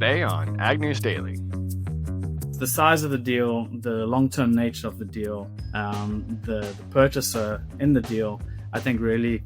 today on Ag News Daily. The size of the deal, the long-term nature of the deal, the purchaser in the deal, I think really,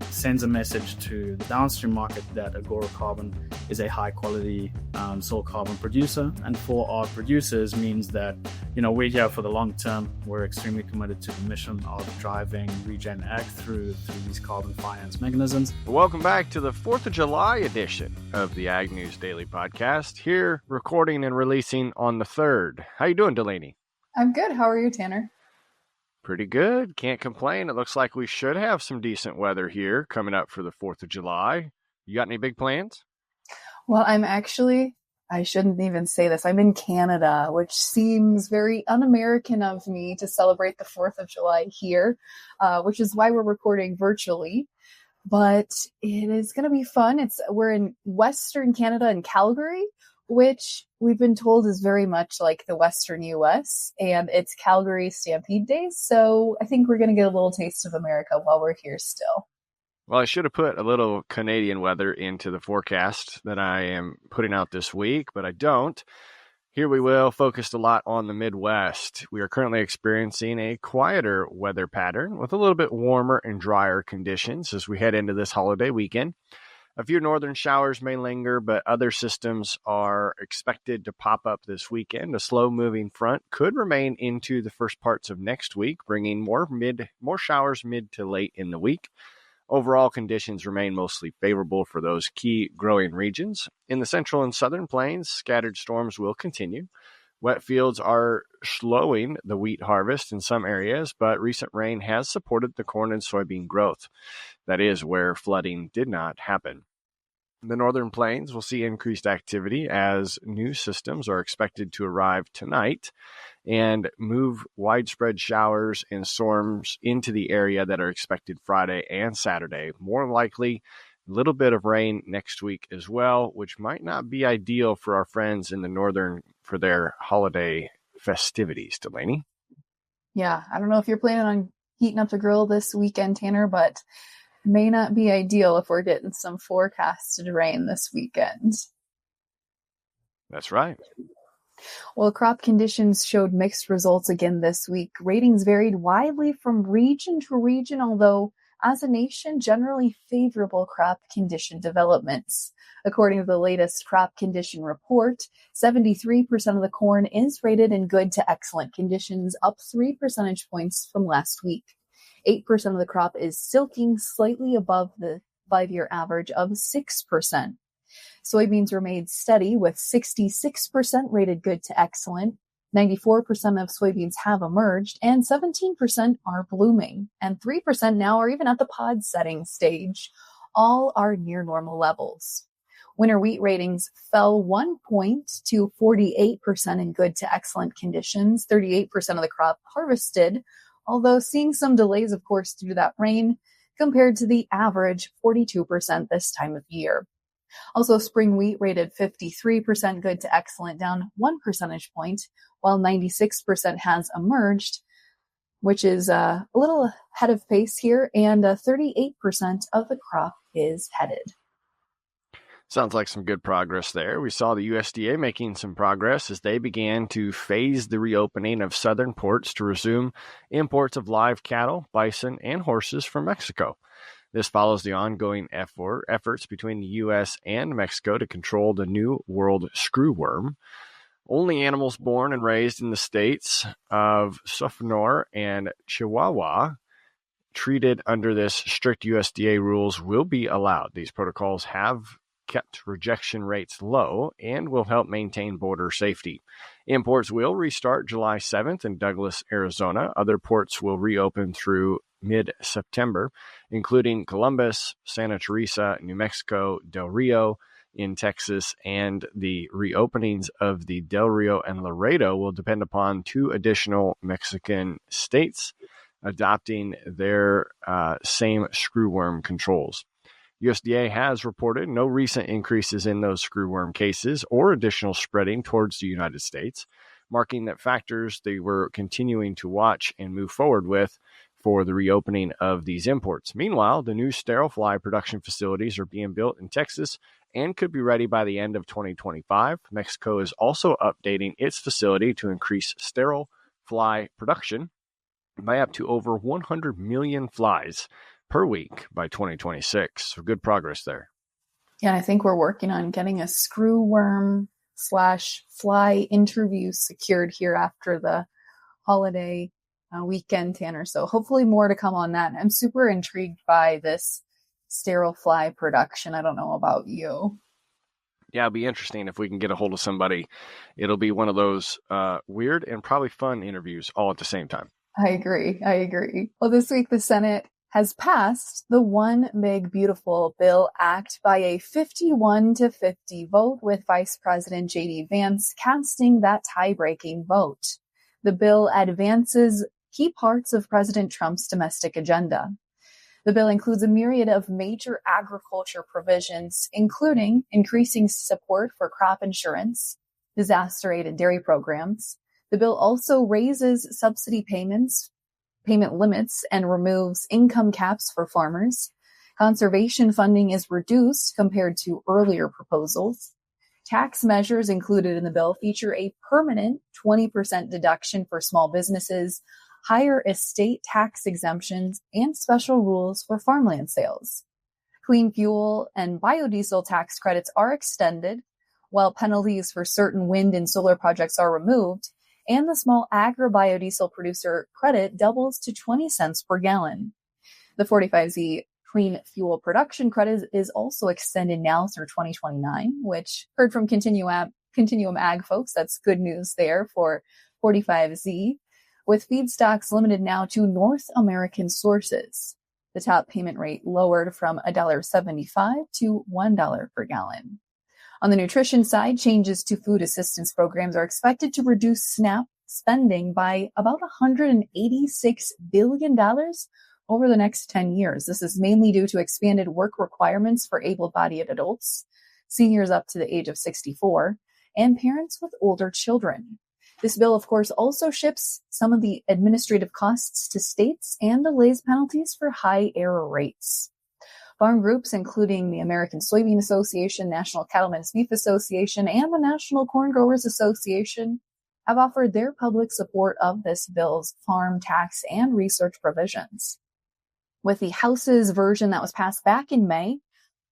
sends a message to the downstream market that Agoro Carbon is a high-quality soil carbon producer, and for our producers means that, we're here for the long term. We're extremely committed to the mission of driving regen ag through these carbon finance mechanisms. Welcome back to the 4th of July edition of the Ag News Daily podcast. Here, recording and releasing on the 3rd. How you doing, Delaney? I'm good. How are you, Tanner? Pretty good. Can't complain. It looks like we should have some decent weather here coming up for the 4th of July. You got any big plans? Well, I shouldn't even say this. I'm in Canada, which seems very un-American of me to celebrate the 4th of July here, which is why we're recording virtually. But it is going to be fun. We're in Western Canada in Calgary, which we've been told is very much like the Western U.S., and it's Calgary Stampede Days, so I think we're going to get a little taste of America while we're here still. Well, I should have put a little Canadian weather into the forecast that I am putting out this week, but I don't. Here we will, focused a lot on the Midwest. We are currently experiencing a quieter weather pattern with a little bit warmer and drier conditions as we head into this holiday weekend. A few northern showers may linger, but other systems are expected to pop up this weekend. A slow-moving front could remain into the first parts of next week, bringing more showers mid to late in the week. Overall, conditions remain mostly favorable for those key growing regions. In the central and southern plains, scattered storms will continue. Wet fields are slowing the wheat harvest in some areas, but recent rain has supported the corn and soybean growth. That is where flooding did not happen. The northern plains will see increased activity as new systems are expected to arrive tonight and move widespread showers and storms into the area that are expected Friday and Saturday. More likely, a little bit of rain next week as well, which might not be ideal for our friends in the northern for their holiday festivities. Delaney? Yeah, I don't know if you're planning on heating up the grill this weekend, Tanner, but may not be ideal if we're getting some forecasted rain this weekend. That's right. Well, crop conditions showed mixed results again this week. Ratings varied widely from region to region, although as a nation, generally favorable crop condition developments. According to the latest crop condition report, 73% of the corn is rated in good to excellent conditions, up 3 percentage points from last week. 8% of the crop is silking, slightly above the 5-year average of 6%. Soybeans remained steady with 66% rated good to excellent. 94% of soybeans have emerged, and 17% are blooming, and 3% now are even at the pod setting stage. All are near normal levels. Winter wheat ratings fell 1 point to 48% in good to excellent conditions. 38% of the crop harvested, although seeing some delays, of course, due to that rain, compared to the average 42% this time of year. Also, spring wheat rated 53% good to excellent, down 1 percentage point, while 96% has emerged, which is a little ahead of pace here, and 38% of the crop is headed. Sounds like some good progress there. We saw the USDA making some progress as they began to phase the reopening of southern ports to resume imports of live cattle, bison, and horses from Mexico. This follows the ongoing efforts between the U.S. and Mexico to control the New World screwworm. Only animals born and raised in the states of Sonora and Chihuahua treated under this strict USDA rules will be allowed. These protocols have kept rejection rates low and will help maintain border safety. Imports will restart July 7th in Douglas, Arizona. Other ports will reopen through mid-September, including Columbus, Santa Teresa, New Mexico, Del Rio in Texas, and the reopenings of the Del Rio and Laredo will depend upon 2 additional Mexican states adopting their same screwworm controls. USDA has reported no recent increases in those screwworm cases or additional spreading towards the United States, marking that factors they were continuing to watch and move forward with for the reopening of these imports. Meanwhile, the new sterile fly production facilities are being built in Texas and could be ready by the end of 2025. Mexico is also updating its facility to increase sterile fly production by up to over 100 million flies per week by 2026. So good progress there. Yeah, I think we're working on getting a screwworm / fly interview secured here after the holiday weekend, Tanner. So hopefully more to come on that. I'm super intrigued by this sterile fly production. I don't know about you. Yeah, it'll be interesting if we can get a hold of somebody. It'll be one of those weird and probably fun interviews all at the same time. I agree. Well, this week the Senate has passed the One Big Beautiful Bill Act by a 51-50 vote, with Vice President J.D. Vance casting that tie-breaking vote. The bill advances key parts of President Trump's domestic agenda. The bill includes a myriad of major agriculture provisions, including increasing support for crop insurance, disaster aid and dairy programs. The bill also raises subsidy payment limits, and removes income caps for farmers. Conservation funding is reduced compared to earlier proposals. Tax measures included in the bill feature a permanent 20% deduction for small businesses, higher estate tax exemptions, and special rules for farmland sales. Clean fuel and biodiesel tax credits are extended, while penalties for certain wind and solar projects are removed, and the small agro-biodiesel producer credit doubles to 20 cents per gallon. The 45Z Clean Fuel Production Credit is also extended now through 2029, which heard from Continuum Ag folks, that's good news there for 45Z, with feedstocks limited now to North American sources. The top payment rate lowered from $1.75 to $1 per gallon. On the nutrition side, changes to food assistance programs are expected to reduce SNAP spending by about $186 billion over the next 10 years. This is mainly due to expanded work requirements for able-bodied adults, seniors up to the age of 64, and parents with older children. This bill, of course, also shifts some of the administrative costs to states and delays penalties for high error rates. Farm groups, including the American Soybean Association, National Cattlemen's Beef Association, and the National Corn Growers Association, have offered their public support of this bill's farm tax and research provisions. With the House's version that was passed back in May,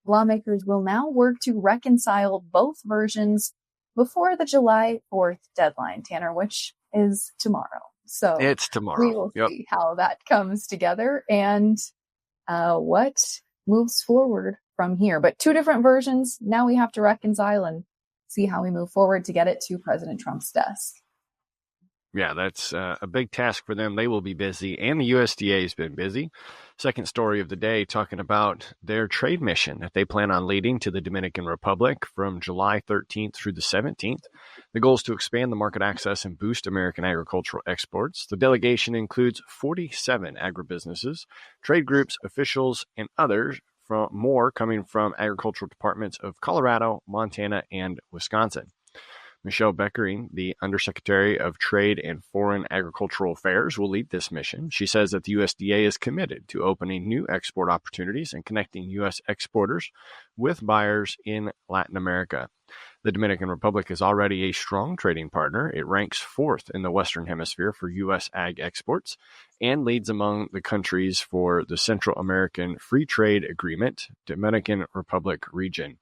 lawmakers will now work to reconcile both versions before the July 4th deadline, Tanner, which is tomorrow. So it's tomorrow. We will see how that comes together and what moves forward from here. But two different versions. Now we have to reconcile and see how we move forward to get it to President Trump's desk. Yeah, that's a big task for them. They will be busy, and the USDA has been busy. Second story of the day, talking about their trade mission that they plan on leading to the Dominican Republic from July 13th through the 17th. The goal is to expand the market access and boost American agricultural exports. The delegation includes 47 agribusinesses, trade groups, officials, and others, from more coming from agricultural departments of Colorado, Montana, and Wisconsin. Michelle Beckering, the Undersecretary of Trade and Foreign Agricultural Affairs, will lead this mission. She says that the USDA is committed to opening new export opportunities and connecting U.S. exporters with buyers in Latin America. The Dominican Republic is already a strong trading partner. It ranks fourth in the Western Hemisphere for U.S. ag exports and leads among the countries for the Central American Free Trade Agreement, Dominican Republic region.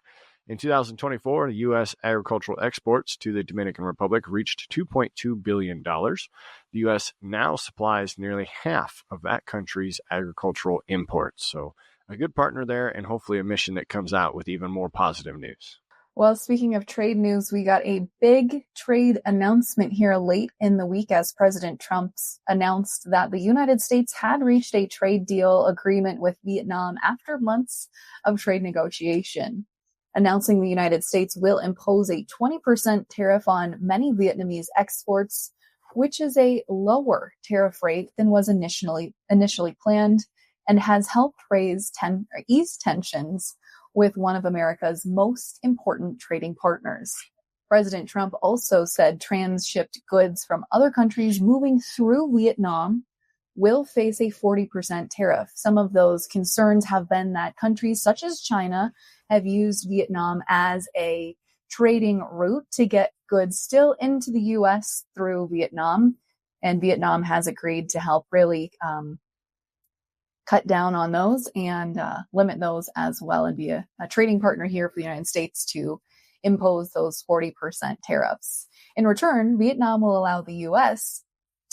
In 2024, the U.S. agricultural exports to the Dominican Republic reached $2.2 billion. The U.S. now supplies nearly half of that country's agricultural imports. So a good partner there, and hopefully a mission that comes out with even more positive news. Well, speaking of trade news, we got a big trade announcement here late in the week as President Trump announced that the United States had reached a trade deal agreement with Vietnam after months of trade negotiation, announcing the United States will impose a 20% tariff on many Vietnamese exports, which is a lower tariff rate than was initially planned and has helped ease tensions with one of America's most important trading partners. President Trump also said transshipped goods from other countries moving through Vietnam will face a 40% tariff. Some of those concerns have been that countries such as China have used Vietnam as a trading route to get goods still into the U.S. through Vietnam. And Vietnam has agreed to help really cut down on those and limit those as well, and be a trading partner here for the United States to impose those 40% tariffs. In return, Vietnam will allow the U.S.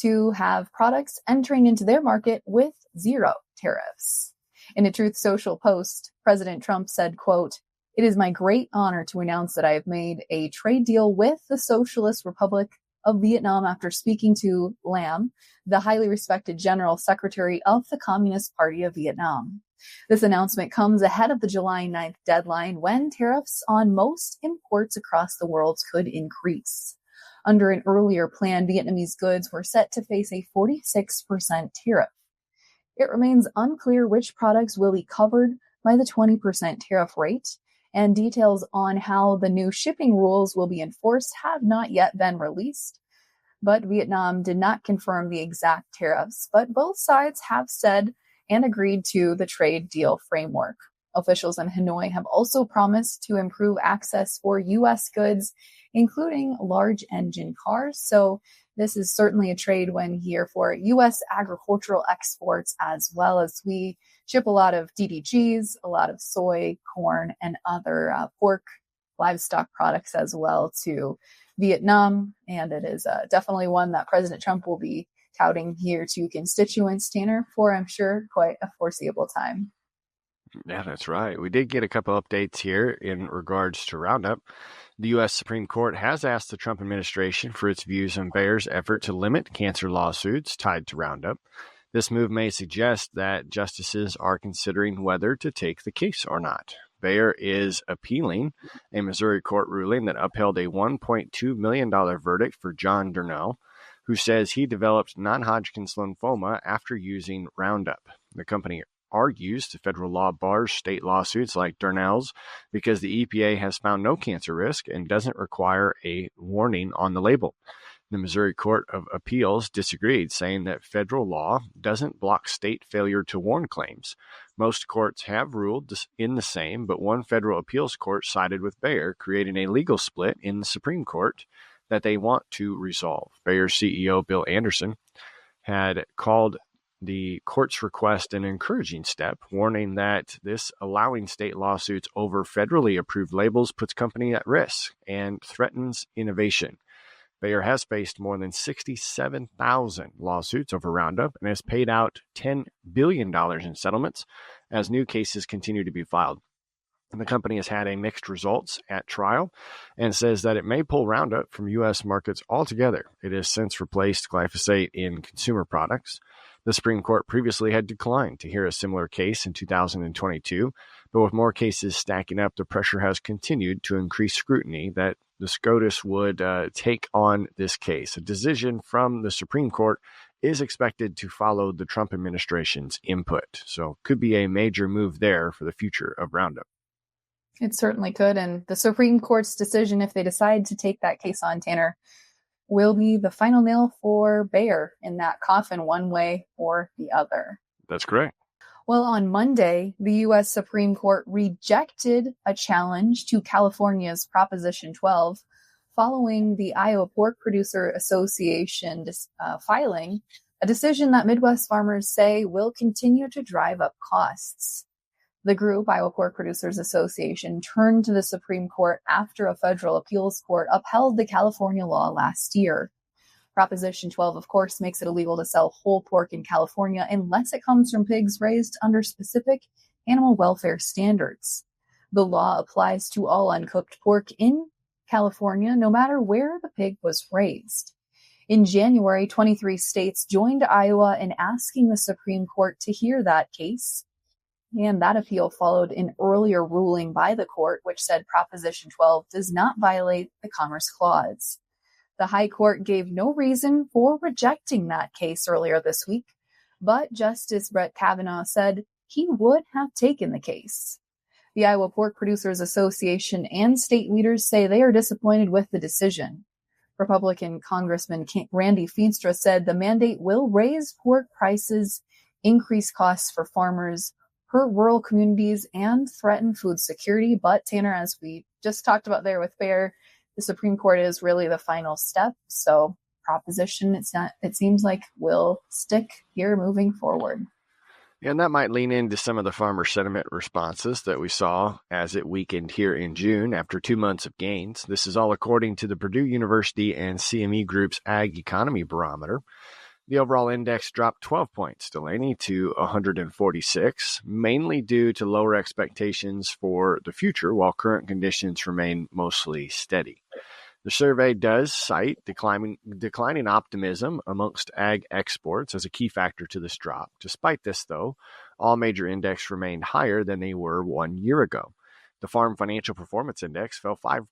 to have products entering into their market with zero tariffs. In a Truth Social post, President Trump said, quote, "It is my great honor to announce that I have made a trade deal with the Socialist Republic of Vietnam after speaking to Lam, the highly respected General Secretary of the Communist Party of Vietnam. This announcement comes ahead of the July 9th deadline when tariffs on most imports across the world could increase. Under an earlier plan, Vietnamese goods were set to face a 46% tariff. It remains unclear which products will be covered by the 20% tariff rate, and details on how the new shipping rules will be enforced have not yet been released. But Vietnam did not confirm the exact tariffs, but both sides have said and agreed to the trade deal framework. Officials in Hanoi have also promised to improve access for U.S. goods, including large engine cars. So this is certainly a trade win here for U.S. agricultural exports, as well as we ship a lot of DDGs, a lot of soy, corn, and other pork, livestock products as well to Vietnam. And it is definitely one that President Trump will be touting here to constituents, Tanner, for, I'm sure, quite a foreseeable time. Yeah, that's right. We did get a couple updates here in regards to Roundup. The U.S. Supreme Court has asked the Trump administration for its views on Bayer's effort to limit cancer lawsuits tied to Roundup. This move may suggest that justices are considering whether to take the case or not. Bayer is appealing a Missouri court ruling that upheld a $1.2 million verdict for John Darnell, who says he developed non-Hodgkin's lymphoma after using Roundup. The company argues the federal law bars state lawsuits like Darnell's because the EPA has found no cancer risk and doesn't require a warning on the label. The Missouri Court of Appeals disagreed, saying that federal law doesn't block state failure to warn claims. Most courts have ruled in the same, but one federal appeals court sided with Bayer, creating a legal split in the Supreme Court that they want to resolve. Bayer's CEO, Bill Anderson, had called the court's request an encouraging step, warning that this allowing state lawsuits over federally approved labels puts companies at risk and threatens innovation. Bayer has faced more than 67,000 lawsuits over Roundup and has paid out $10 billion in settlements as new cases continue to be filed. The company has had a mixed results at trial and says that it may pull Roundup from U.S. markets altogether. It has since replaced glyphosate in consumer products. The Supreme Court previously had declined to hear a similar case in 2022, but with more cases stacking up, the pressure has continued to increase scrutiny that the SCOTUS would take on this case. A decision from the Supreme Court is expected to follow the Trump administration's input. So could be a major move there for the future of Roundup. It certainly could. And the Supreme Court's decision, if they decide to take that case on, Tanner, will be the final nail for Bayer in that coffin one way or the other. That's correct. Well, on Monday, the U.S. Supreme Court rejected a challenge to California's Proposition 12 following the Iowa Pork Producer Association filing a decision that Midwest farmers say will continue to drive up costs. The group, Iowa Pork Producers Association, turned to the Supreme Court after a federal appeals court upheld the California law last year. Proposition 12, of course, makes it illegal to sell whole pork in California unless it comes from pigs raised under specific animal welfare standards. The law applies to all uncooked pork in California, no matter where the pig was raised. In January, 23 states joined Iowa in asking the Supreme Court to hear that case. And that appeal followed an earlier ruling by the court, which said Proposition 12 does not violate the Commerce Clause. The High Court gave no reason for rejecting that case earlier this week, but Justice Brett Kavanaugh said he would have taken the case. The Iowa Pork Producers Association and state leaders say they are disappointed with the decision. Republican Congressman Randy Feenstra said the mandate will raise pork prices, increase costs for farmers, hurt rural communities and threaten food security. But Tanner, as we just talked about there with Bayer, the Supreme Court is really the final step. So proposition, it seems like will stick here moving forward. And that might lean into some of the farmer sentiment responses that we saw as it weakened here in June after 2 months of gains. This is all according to the Purdue University and CME Group's Ag Economy Barometer. The overall index dropped 12 points, Delaney, to 146, mainly due to lower expectations for the future, while current conditions remain mostly steady. The survey does cite declining optimism amongst ag exports as a key factor to this drop. Despite this, though, all major indexes remained higher than they were 1 year ago. The Farm Financial Performance Index fell 5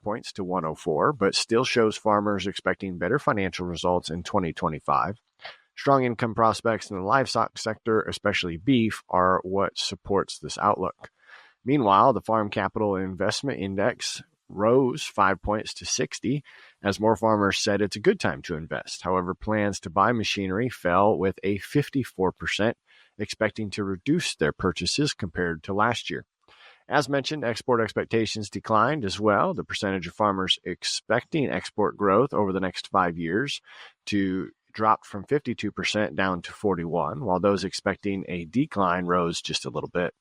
points to 104, but still shows farmers expecting better financial results in 2025. Strong income prospects in the livestock sector, especially beef, are what supports this outlook. Meanwhile, the Farm Capital Investment Index rose 5 points to 60 as more farmers said it's a good time to invest. However, plans to buy machinery fell with a 54%, expecting to reduce their purchases compared to last year. As mentioned, export expectations declined as well. The percentage of farmers expecting export growth over the next 5 years dropped from 52% down to 41%, while those expecting a decline rose just a little bit.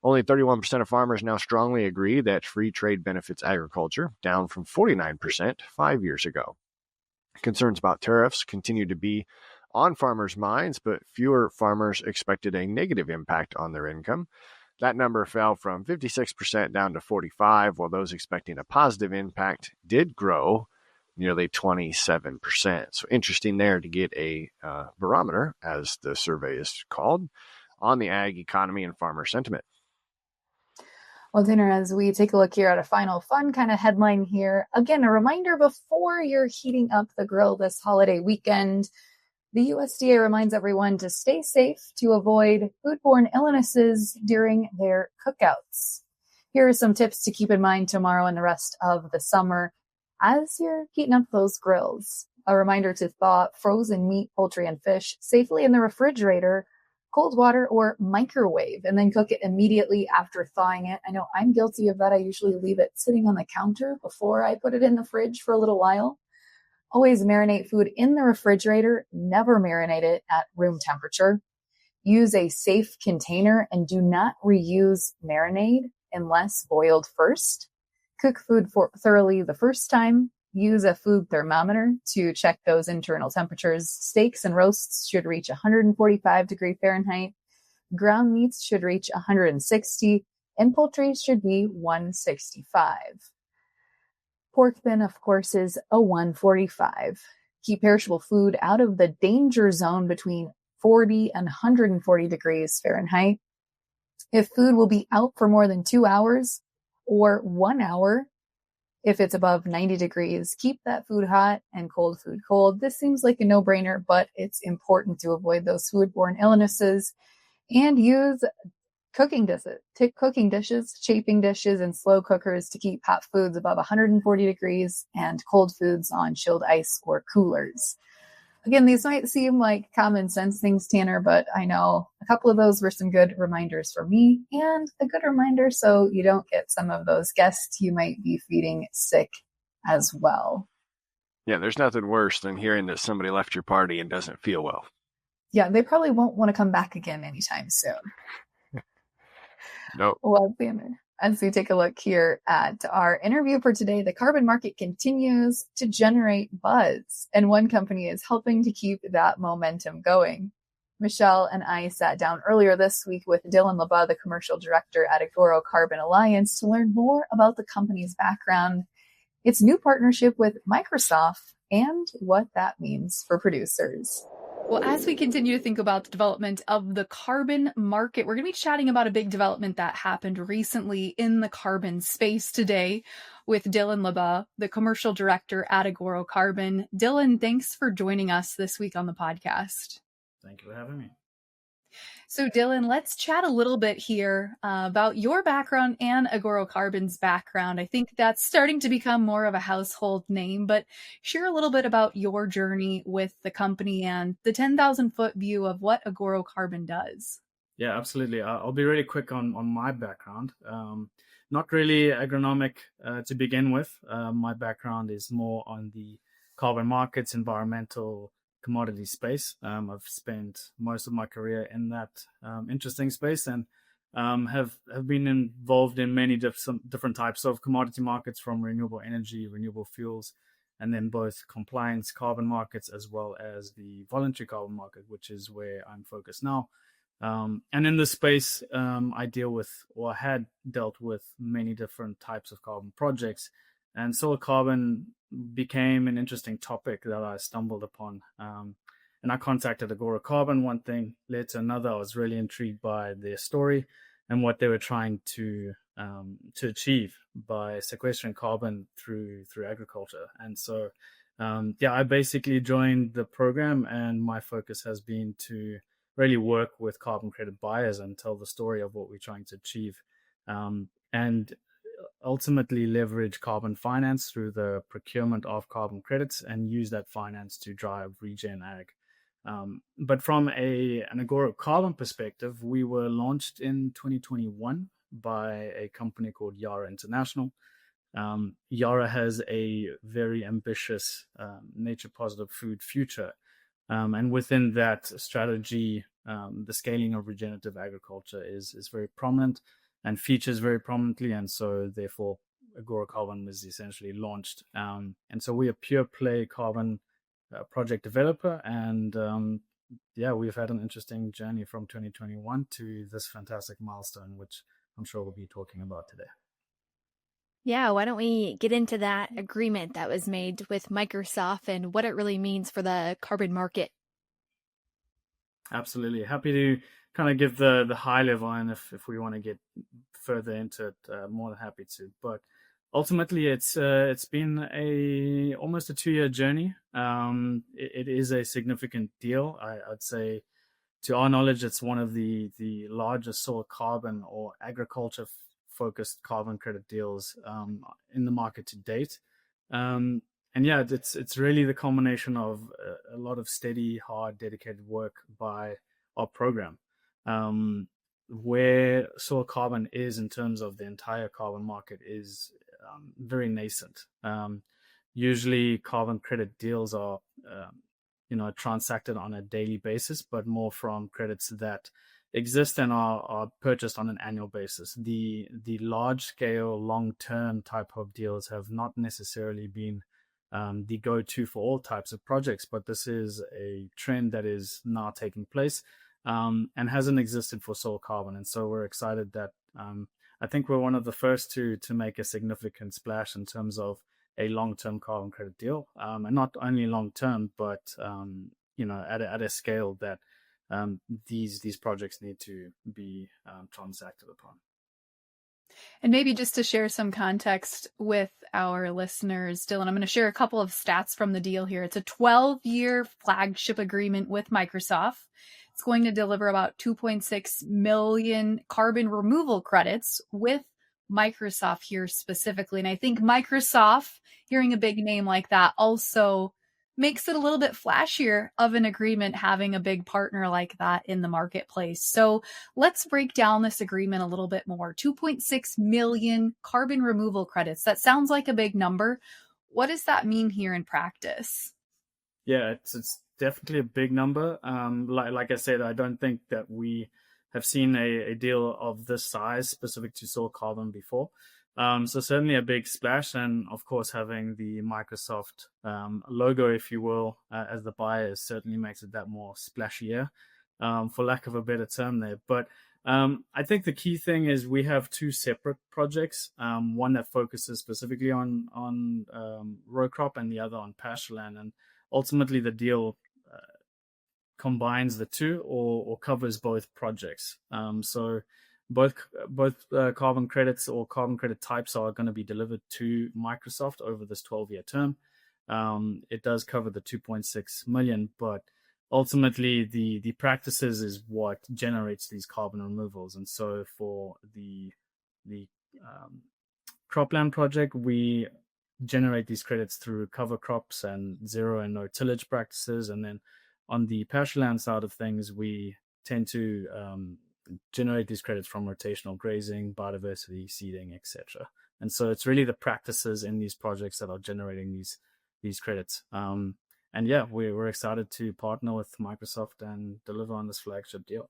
Only 31% of farmers now strongly agree that free trade benefits agriculture, down from 49% 5 years ago. Concerns about tariffs continue to be on farmers' minds, but fewer farmers expected a negative impact on their income. That number fell from 56% down to 45%, while those expecting a positive impact did grow nearly 27%. So interesting there to get a barometer, as the survey is called, on the ag economy and farmer sentiment. Well, Tanner, as we take a look here at a final fun kind of headline here, again, a reminder before you're heating up the grill this holiday weekend, the USDA reminds everyone to stay safe to avoid foodborne illnesses during their cookouts. Here are some tips to keep in mind tomorrow and the rest of the summer as you're heating up those grills. A reminder to thaw frozen meat, poultry, and fish safely in the refrigerator, cold water, or microwave, and then cook it immediately after thawing it. I know I'm guilty of that. I usually leave it sitting on the counter before I put it in the fridge for a little while. Always marinate food in the refrigerator. Never marinate it at room temperature. Use a safe container and do not reuse marinade unless boiled first. Cook food thoroughly the first time. Use a food thermometer to check those internal temperatures. Steaks and roasts should reach 145 degrees Fahrenheit. Ground meats should reach 160, and poultry should be 165. Pork then, of course, is a 145. Keep perishable food out of the danger zone between 40 and 140 degrees Fahrenheit. If food will be out for more than 2 hours or 1 hour, if it's above 90 degrees, keep that food hot and cold food cold. This seems like a no-brainer, but it's important to avoid those foodborne illnesses and use cooking dishes, chafing dishes, and slow cookers to keep hot foods above 140 degrees and cold foods on chilled ice or coolers. Again, these might seem like common sense things, Tanner, but I know a couple of those were some good reminders for me, and a good reminder so you don't get some of those guests you might be feeding sick as well. Yeah, there's nothing worse than hearing that somebody left your party and doesn't feel well. Yeah, they probably won't want to come back again anytime soon. Nope. Well, Tanner, as we take a look here at our interview for today, the carbon market continues to generate buzz, and one company is helping to keep that momentum going. Michelle and I sat down earlier this week with Dylan Lubbe, the commercial director at Agoro Carbon Alliance, to learn more about the company's background, its new partnership with Microsoft, and what that means for producers. Well, as we continue to think about the development of the carbon market, we're going to be chatting about a big development that happened recently in the carbon space today with Dylan Lubbe, the commercial director at Agoro Carbon. Dylan, thanks for joining us this week on the podcast. Thank you for having me. So Dylan, let's chat a little bit here about your background and Agoro Carbon's background. I think that's starting to become more of a household name, but share a little bit about your journey with the company and the 10,000 foot view of what Agoro Carbon does. Yeah, absolutely. I'll be really quick on my background. Not really agronomic to begin with. My background is more on the carbon markets, environmental commodity space. I've spent most of my career in that interesting space, and have been involved in many different types of commodity markets, from renewable energy, renewable fuels, and then both compliance carbon markets as well as the voluntary carbon market, which is where I'm focused now. And in this space, I deal with, or had dealt with, many different types of carbon projects. And soil carbon became an interesting topic that I stumbled upon. And I contacted Agoro Carbon. One thing led to another. I was really intrigued by their story and what they were trying to achieve by sequestering carbon through agriculture. And so, I basically joined the program, and my focus has been to really work with carbon credit buyers and tell the story of what we're trying to achieve, and ultimately leverage carbon finance through the procurement of carbon credits and use that finance to drive regen ag. But from an Agoro Carbon perspective, we were launched in 2021 by a company called Yara International. Yara has a very ambitious nature positive food future. And within that strategy, the scaling of regenerative agriculture is very prominent and features very prominently. And so therefore, Agoro Carbon is essentially launched. And so we're a pure play carbon project developer. And we've had an interesting journey from 2021 to this fantastic milestone, which I'm sure we'll be talking about today. Yeah, why don't we get into that agreement that was made with Microsoft and what it really means for the carbon market? Absolutely. Happy to kind of give the high level, and if we want to get further into it, more than happy to. But ultimately, it's been almost a 2-year journey. It is a significant deal. I'd say, to our knowledge, it's one of the largest soil carbon or agriculture focused carbon credit deals in the market to date. And it's really the combination of a lot of steady, hard, dedicated work by our program. Where soil carbon is in terms of the entire carbon market is very nascent. Usually carbon credit deals are transacted on a daily basis, but more from credits that exist and are purchased on an annual basis. The large scale, long term type of deals have not necessarily been the go-to for all types of projects, but this is a trend that is now taking place and hasn't existed for soil carbon. And so we're excited that I think we're one of the first to make a significant splash in terms of a long-term carbon credit deal, and not only long-term, but at a scale that these projects need to be transacted upon. And maybe just to share some context with our listeners, Dylan, I'm going to share a couple of stats from the deal here. It's a 12-year flagship agreement with Microsoft. It's going to deliver about 2.6 million carbon removal credits with Microsoft here specifically. And I think Microsoft, hearing a big name like that, also makes it a little bit flashier of an agreement having a big partner like that in the marketplace. So let's break down this agreement a little bit more. 2.6 million carbon removal credits. That sounds like a big number. What does that mean here in practice? Yeah, it's definitely a big number. Like I said, I don't think that we have seen a deal of this size specific to soil carbon before. So certainly a big splash, and of course having the Microsoft logo, if you will, as the buyer certainly makes it that more splashier, for lack of a better term there. But I think the key thing is we have two separate projects, one that focuses specifically on row crop and the other on pasture land, and ultimately the deal combines the two or covers both projects. So both carbon credits or carbon credit types are going to be delivered to Microsoft over this 12-year term. It does cover the 2.6 million, but ultimately the practices is what generates these carbon removals. And so for the cropland project, we generate these credits through cover crops and zero and no tillage practices. And then on the pastureland side of things, we tend to generate these credits from rotational grazing, biodiversity, seeding, etc. And so it's really the practices in these projects that are generating these credits. And yeah, we're excited to partner with Microsoft and deliver on this flagship deal.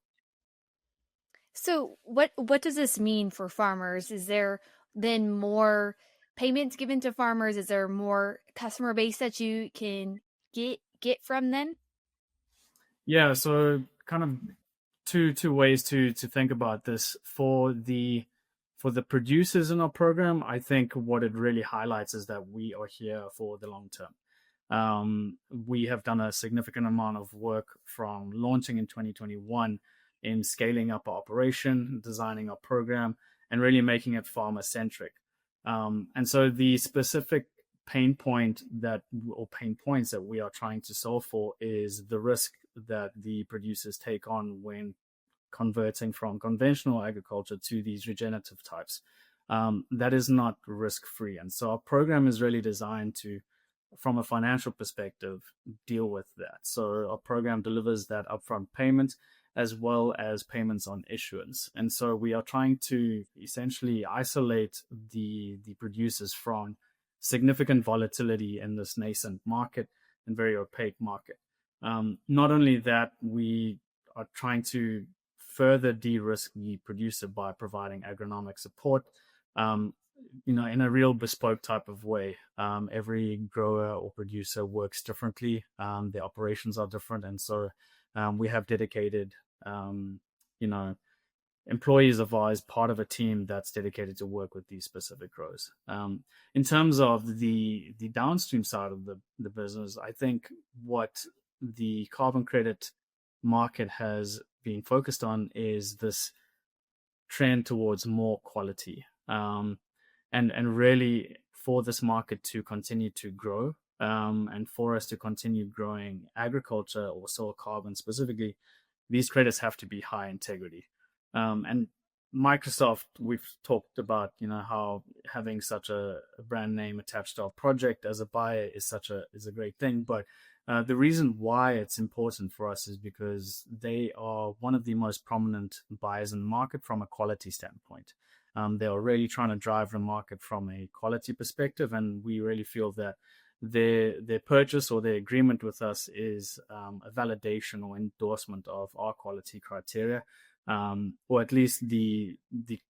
So what does this mean for farmers? Is there then more payments given to farmers? Is there more customer base that you can get from then? Yeah, so kind of two ways to think about this. For the producers in our program, I think what it really highlights is that we are here for the long term. We have done a significant amount of work from launching in 2021 in scaling up our operation, designing our program, and really making it farmer centric. And so the specific pain points that we are trying to solve for is the risk that the producers take on when converting from conventional agriculture to these regenerative types. That is not risk free. And so our program is really designed to, from a financial perspective, deal with that. So our program delivers that upfront payment as well as payments on issuance. And so we are trying to essentially isolate the producers from significant volatility in this nascent market and very opaque market. Not only that, we are trying to further de-risk the producer by providing agronomic support, in a real bespoke type of way. Every grower or producer works differently. Their operations are different. And so we have dedicated, employees of ours, part of a team that's dedicated to work with these specific growers. In terms of the downstream side of the business, I think what the carbon credit market has been focused on is this trend towards more quality. And really for this market to continue to grow, and for us to continue growing agriculture or soil carbon specifically, these credits have to be high integrity. And Microsoft, we've talked about, how having such a brand name attached to our project as a buyer is a great thing. But the reason why it's important for us is because they are one of the most prominent buyers in the market from a quality standpoint. They are really trying to drive the market from a quality perspective, and we really feel that their purchase or their agreement with us is a validation or endorsement of our quality criteria, or at least the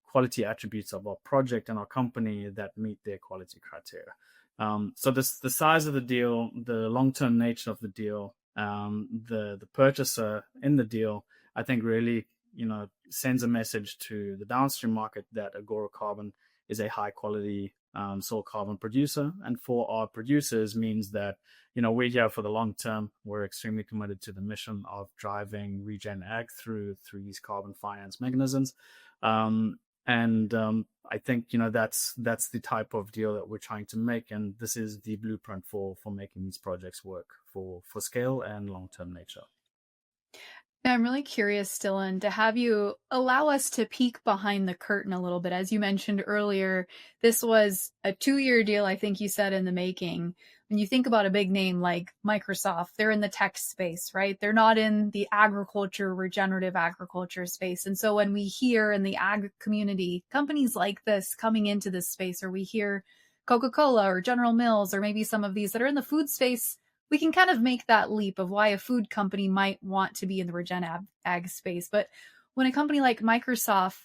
quality attributes of our project and our company that meet their quality criteria. So the size of the deal, the long-term nature of the deal, the purchaser in the deal, I think really sends a message to the downstream market that Agoro Carbon is a high quality soil carbon producer, and for our producers means that we're here for the long term. We're extremely committed to the mission of driving regen ag through these carbon finance mechanisms, and I think that's the type of deal that we're trying to make, and this is the blueprint for making these projects work for scale and long term nature. Now, I'm really curious, Dylan, to have you allow us to peek behind the curtain a little bit. As you mentioned earlier, this was a 2-year deal, I think you said, in the making. When you think about a big name like Microsoft, they're in the tech space, right? They're not in the regenerative agriculture space. And so when we hear in the ag community companies like this coming into this space, or we hear Coca-Cola or General Mills, or maybe some of these that are in the food space, we can kind of make that leap of why a food company might want to be in the regen ag space. But when a company like Microsoft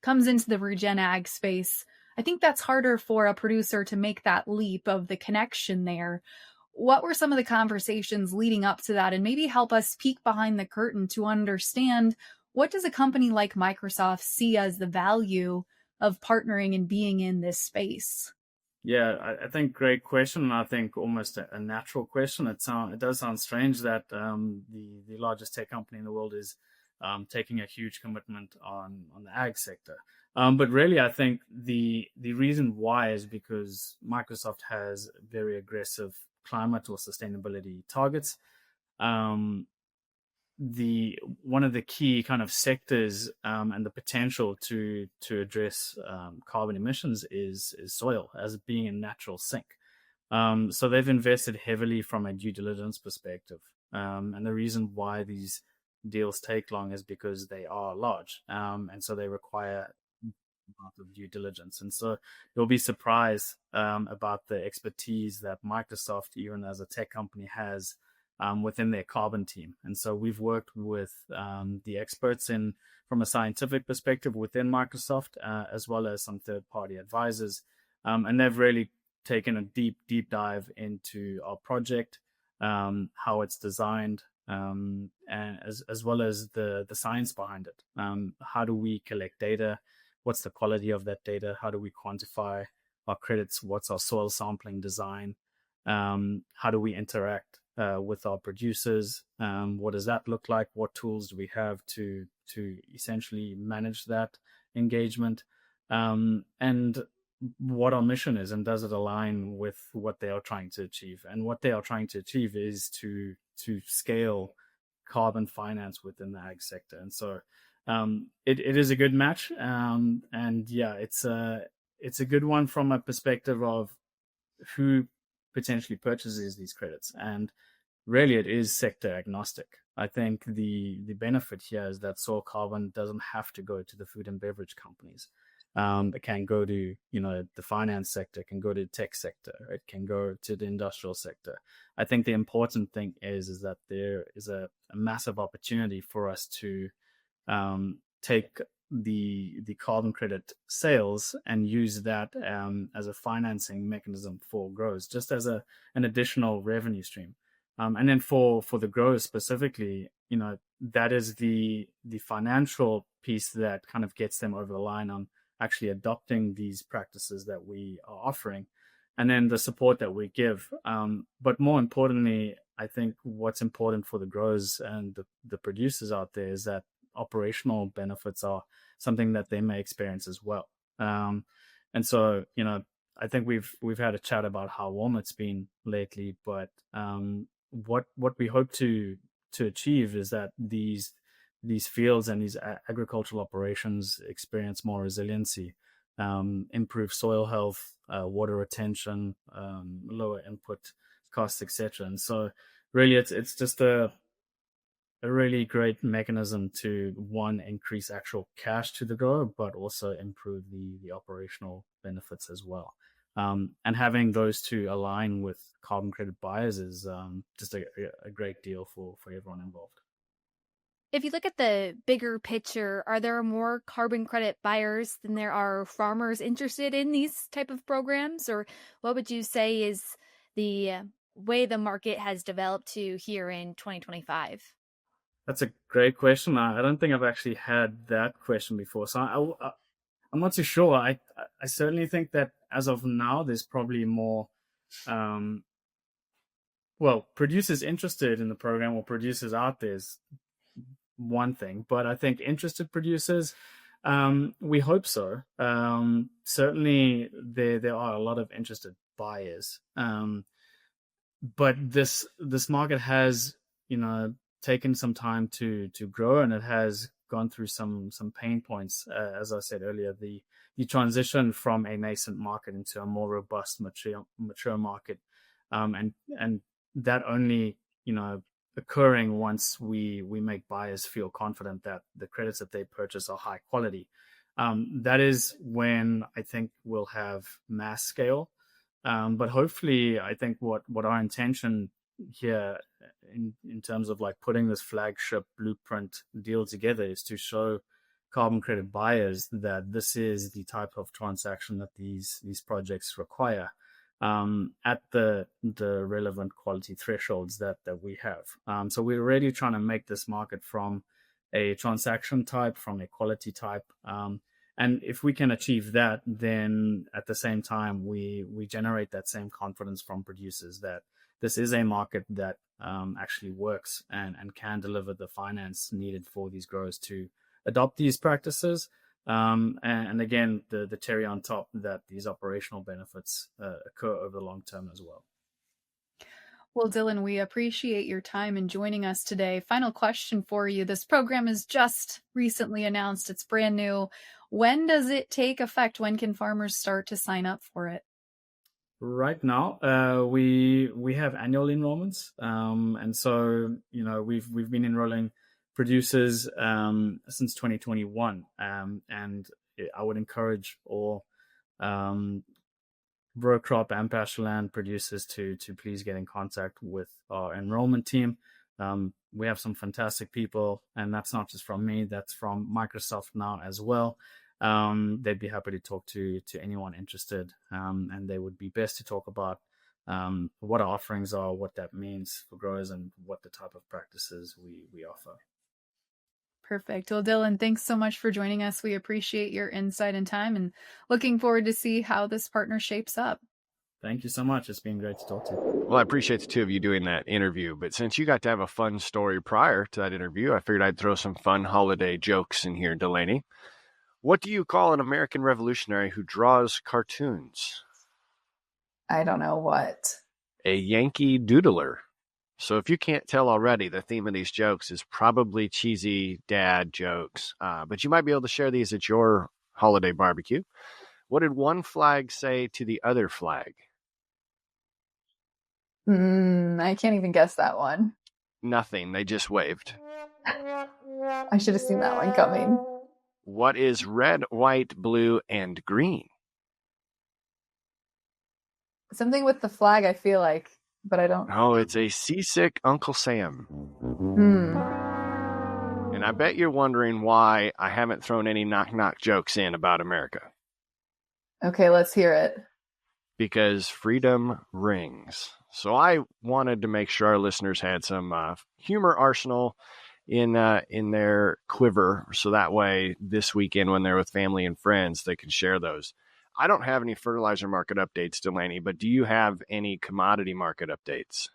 comes into the regen ag space, I think that's harder for a producer to make that leap of the connection there. What were some of the conversations leading up to that? And maybe help us peek behind the curtain to understand, what does a company like Microsoft see as the value of partnering and being in this space? Yeah, I think great question, and I think almost a natural question. It does sound strange that the largest tech company in the world is taking a huge commitment on the ag sector. But really, I think the reason why is because Microsoft has very aggressive climate or sustainability targets. One of the key kind of sectors and the potential to address carbon emissions is soil as being a natural sink. So they've invested heavily from a due diligence perspective, and the reason why these deals take long is because they are large, and so they require amount of due diligence. And so you'll be surprised about the expertise that Microsoft, even as a tech company, has within their carbon team. And so we've worked with the experts from a scientific perspective within Microsoft, as well as some third-party advisors. And they've really taken a deep dive into our project, how it's designed, and as well as the science behind it. How do we collect data? What's the quality of that data? How do we quantify our credits? What's our soil sampling design? How do we interact with our producers? What does that look like? What tools do we have to essentially manage that engagement? And what our mission is, and does it align with what they are trying to achieve? And what they are trying to achieve is to scale carbon finance within the ag sector. And so it is a good match, and yeah, it's a good one from a perspective of who potentially purchases these credits, and really it is sector agnostic. I think the benefit here is that soil carbon doesn't have to go to the food and beverage companies. It can go to the finance sector, it can go to the tech sector, it can go to the industrial sector. I think the important thing is that there is a massive opportunity for us to take the carbon credit sales and use that as a financing mechanism for growers, just as an additional revenue stream. And then for the growers specifically, that is the financial piece that kind of gets them over the line on actually adopting these practices that we are offering, and then the support that we give. But more importantly, I think what's important for the growers and the producers out there is that operational benefits are something that they may experience as well. And so, I think we've had a chat about how warm it's been lately, but what we hope to achieve is that these fields and these agricultural operations experience more resiliency, improve soil health, water retention, lower input costs, etc. And so really it's just a really great mechanism to, one, increase actual cash to the grower, but also improve the operational benefits as well. And having those two align with carbon credit buyers is just a great deal for everyone involved. If you look at the bigger picture, are there more carbon credit buyers than there are farmers interested in these type of programs? Or what would you say is the way the market has developed to here in 2025? That's a great question. I don't think I've actually had that question before. So I'm not too sure. I certainly think that as of now, there's probably more, producers interested in the program, or producers out there is one thing, but I think interested producers, we hope so. Certainly there are a lot of interested buyers, but this market has taken some time to grow, and it has gone through some pain points. As I said earlier, the transition from a nascent market into a more robust, mature market, and that only occurring once we make buyers feel confident that the credits that they purchase are high quality. That is when I think we'll have mass scale. But hopefully, I think what our intention here in terms of like putting this flagship blueprint deal together is to show carbon credit buyers that this is the type of transaction that these projects require, at the relevant quality thresholds that we have. So we're really trying to make this market from a transaction type, from a quality type. And if we can achieve that, then at the same time, we generate that same confidence from producers that this is a market that actually works and can deliver the finance needed for these growers to adopt these practices. And again, the cherry on top, that these operational benefits occur over the long term as well. Well, Dylan, we appreciate your time in joining us today. Final question for you. This program is just recently announced. It's brand new. When does it take effect? When can farmers start to sign up for it? Right now, we have annual enrollments, and so we've been enrolling producers since 2021, and I would encourage all row crop and pastureland producers to please get in contact with our enrollment team. We have some fantastic people, and that's not just from me, that's from Microsoft now as well. They'd be happy to talk to anyone interested, and they would be best to talk about what our offerings are, what that means for growers, and what the type of practices we offer. Perfect. Well, Dylan, thanks so much for joining us. We appreciate your insight and time, and looking forward to see how this partner shapes up. Thank you so much. It's been great to talk to you. Well, I appreciate the two of you doing that interview, but since you got to have a fun story prior to that interview, I figured I'd throw some fun holiday jokes in here, Delaney. What do you call an American revolutionary who draws cartoons? I don't know what. A Yankee doodler. So if you can't tell already, the theme of these jokes is probably cheesy dad jokes, but you might be able to share these at your holiday barbecue. What did one flag say to the other flag? I can't even guess that one. Nothing. They just waved. I should have seen that one coming. What is red, white, blue, and green? Something with the flag, I feel like, but I don't. Oh, it's a seasick Uncle Sam. And I bet you're wondering why I haven't thrown any knock-knock jokes in about America. Okay, let's hear it. Because freedom rings. So I wanted to make sure our listeners had some humor arsenal in their quiver, so that way this weekend when they're with family and friends, they can share those. I don't have any fertilizer market updates, Delaney, but do you have any commodity market updates?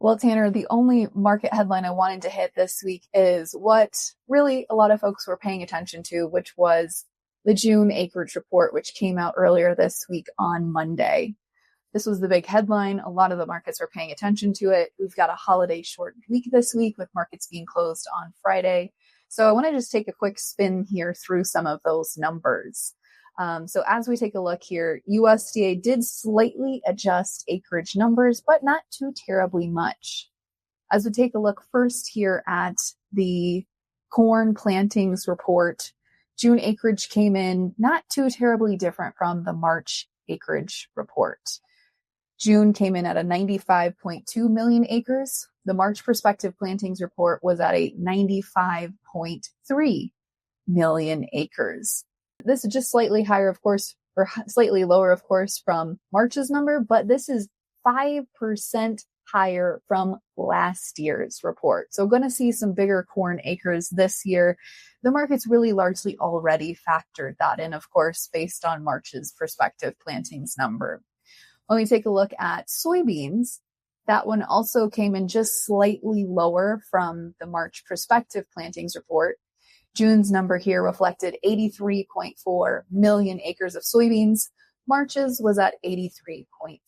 Well, Tanner, the only market headline I wanted to hit this week is what really a lot of folks were paying attention to, which was the June acreage report, which came out earlier this week on Monday. This was the big headline. A lot of the markets are paying attention to it. We've got a holiday short week this week with markets being closed on Friday. So I want to just take a quick spin here through some of those numbers. So as we take a look here, USDA did slightly adjust acreage numbers, but not too terribly much. As we take a look first here at the corn plantings report, June acreage came in not too terribly different from the March acreage report. June came in at a 95.2 million acres. The March prospective plantings report was at a 95.3 million acres. This is just slightly higher, of course, or slightly lower, of course, from March's number, but this is 5% higher from last year's report. So going to see some bigger corn acres this year. The market's really largely already factored that in, of course, based on March's prospective plantings number. When we take a look at soybeans, that one also came in just slightly lower from the March prospective plantings report. June's number here reflected 83.4 million acres of soybeans. March's was at 83.5.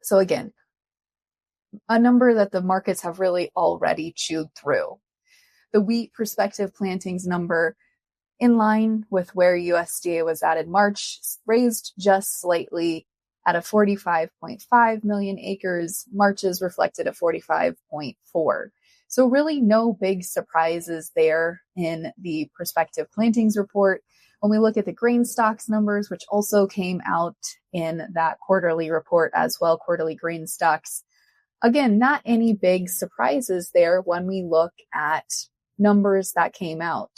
So again, a number that the markets have really already chewed through. The wheat prospective plantings number, in line with where USDA was at in March, raised just slightly at a 45.5 million acres. March's reflected a 45.4. So really no big surprises there in the prospective plantings report. When we look at the grain stocks numbers, which also came out in that quarterly report as well, quarterly grain stocks, again, not any big surprises there when we look at numbers that came out.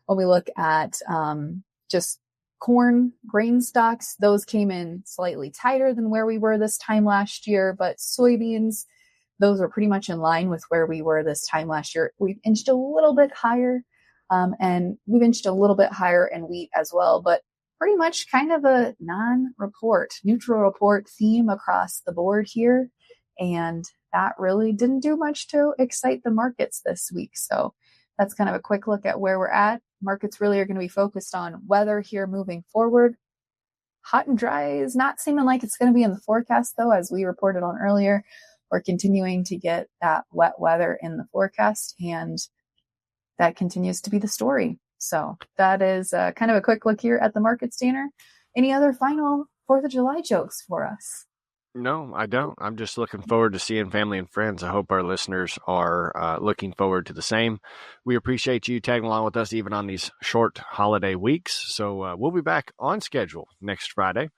When we look at just corn grain stocks, those came in slightly tighter than where we were this time last year, but soybeans, those are pretty much in line with where we were this time last year. We've inched a little bit higher, and we've inched a little bit higher in wheat as well, but pretty much kind of a non-report, neutral report theme across the board here. And that really didn't do much to excite the markets this week. So that's kind of a quick look at where we're at. Markets really are going to be focused on weather here moving forward. Hot and dry is not seeming like it's going to be in the forecast, though, as we reported on earlier. We're continuing to get that wet weather in the forecast, and that continues to be the story. So that is kind of a quick look here at the markets, Tanner. Any other final 4th of July jokes for us? No, I don't. I'm just looking forward to seeing family and friends. I hope our listeners are looking forward to the same. We appreciate you tagging along with us even on these short holiday weeks. So we'll be back on schedule next Friday.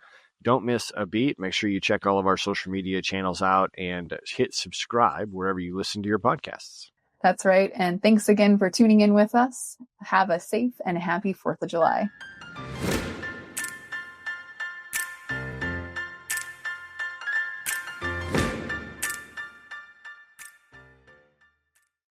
Don't miss a beat. Make sure you check all of our social media channels out and hit subscribe wherever you listen to your podcasts. That's right. And thanks again for tuning in with us. Have a safe and happy 4th of July.